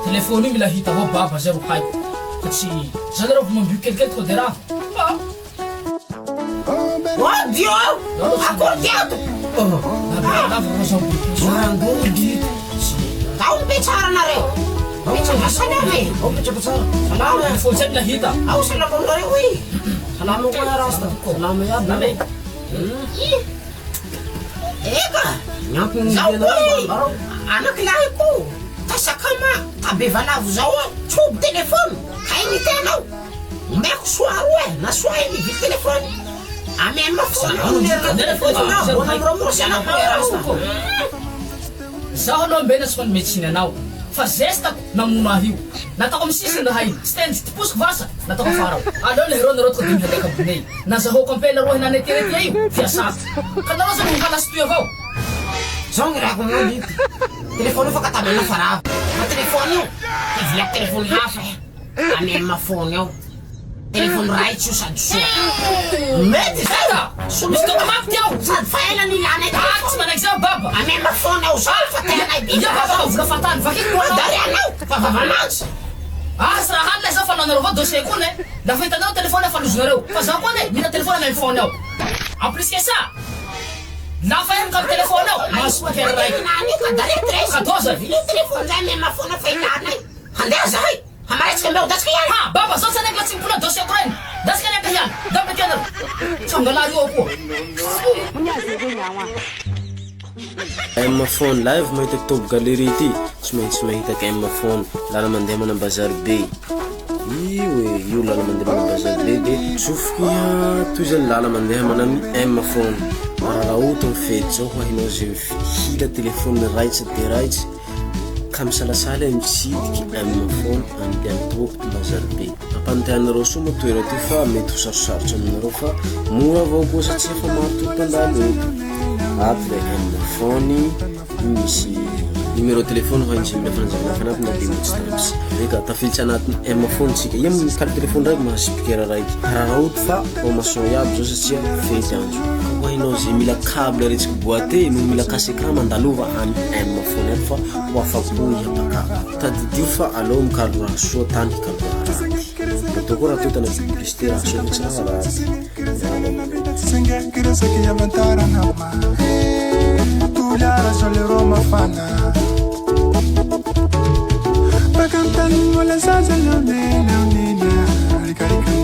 Telefony mila hitanao baba zay ro haiko fa tsy zany rao mambio kelikely tonga de raha Dio! Accordiato! Tao becaranareo! Becaranareo! Oh, becaran. Salama. Telefony zay mila hita. Ao salamanareo ui! Salama ko na rasta. Salama yaby. Eka! Zao koa anak lahy ko! Tasakama! Tabevalavo zao trobo telefony! Hainy tenao! Meko soaro na soa mividy telefony! Ame mafisana zaho aloha mbena tsy fany metsiny anao fa zestako namono aho io nataoko amin'ny sisiny rahay stand tiposiko vasa nataoko afara aleo le herona reo tonga de mihaleka boney nazahoko ampela roa hinany eteretia io fiasako ka nareo zany mihalasy toy avao zao gny rahako mody telefony io fa katamena farava ma telefony io ivia telefony hafa ame mafony ao telefony raitsy io sady soa mety zay da misy toka mapy ao sady faela nilana tsy manaiky zao baba ame mafony ao zao fa tena ia baba vola fatany vakiky koa dari anao fa vavamantsy sy raha hany lay zao fananareo avao dossier koa ne lafa hitanareo telefony afalozonareo fa zaho koa ne mina telefony ame fony ao en plus que ça lafa iha mikamy telefony ao masoa kera raiky ka dari tres kadô zay vile telefony zay ame mafony fa ilana handeha zahay hamaratsika mbeo datsika ihany ha baba zao tsy anaiky latsika mpola dossier ko reny datsika anaiky ihany dambeky anareo tsangalary eo koa M phone live mahita top galerie ty tsy maintsy mahita M phone lala mandeha mana bazary be io lala mandeha mana bazary be de tsofiky toy zany lala mandeha manami M phone raha ohaty mifety zao ho hainao zay hila telefony raitsy de raitsy ka misalasala mitsidiky M phone ambientô bazary be ampandehanareo soa moa toera ty fa mety ho sarosarotsy aminareo fa mora avao koa satria fa maro tompandalo ato le M phone misy numéro téléphone ho haintsy mila fanazavana fanaty na demotsy tapsy eka tafilitsy anatiny M phone tsika ia mikali telefony raiky mahasipikera raiky raha ohaty fa formation iaby zao satria fety andro ho hainao zay mila câble aretsika boité no mila casse écran mandalova any M phone ato fa ho afapo iapaka tadidio fa aleo mikalo raha soa tany hikalo raha raty atao koa raha toetana publicité raha soa mitsy raha raty Tuliara sole Roma fana Pakantan wala sa leonina Ricardo